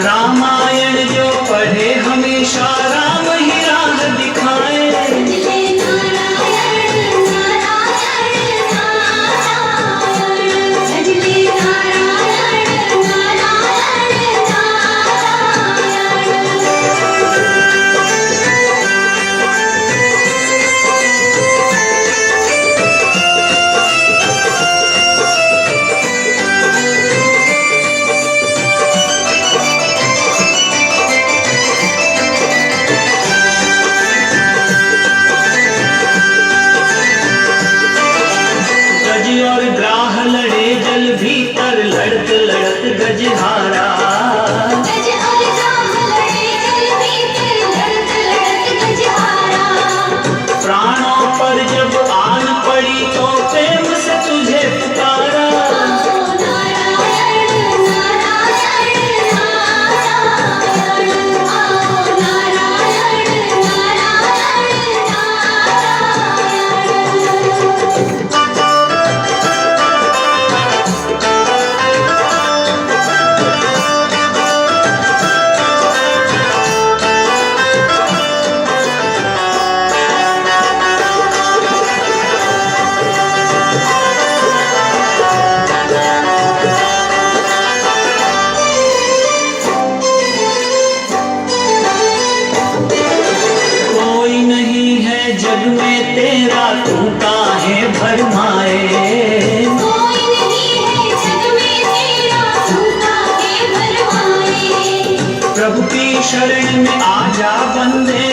रामायण जो पढ़े हमेशा राम ही राह दिखाए। और ग्राह लड़े जल भीतर लड़त लड़त गजहारा। गज और ग्राह लड़े जल भीतर लड़त लड़त गजहारा। प्राणों पर जब आन पड़ी तो प्रेम से तुझे पुकारा। नारायण नारायण नारायण, नारायण नारायण नारायण। कोई नहीं है जग में तेरा तू काहे भरमाए। कोई नहीं है जग में तेरा तू काहे भरमाए। प्रभु की शरण में आ जा बंदे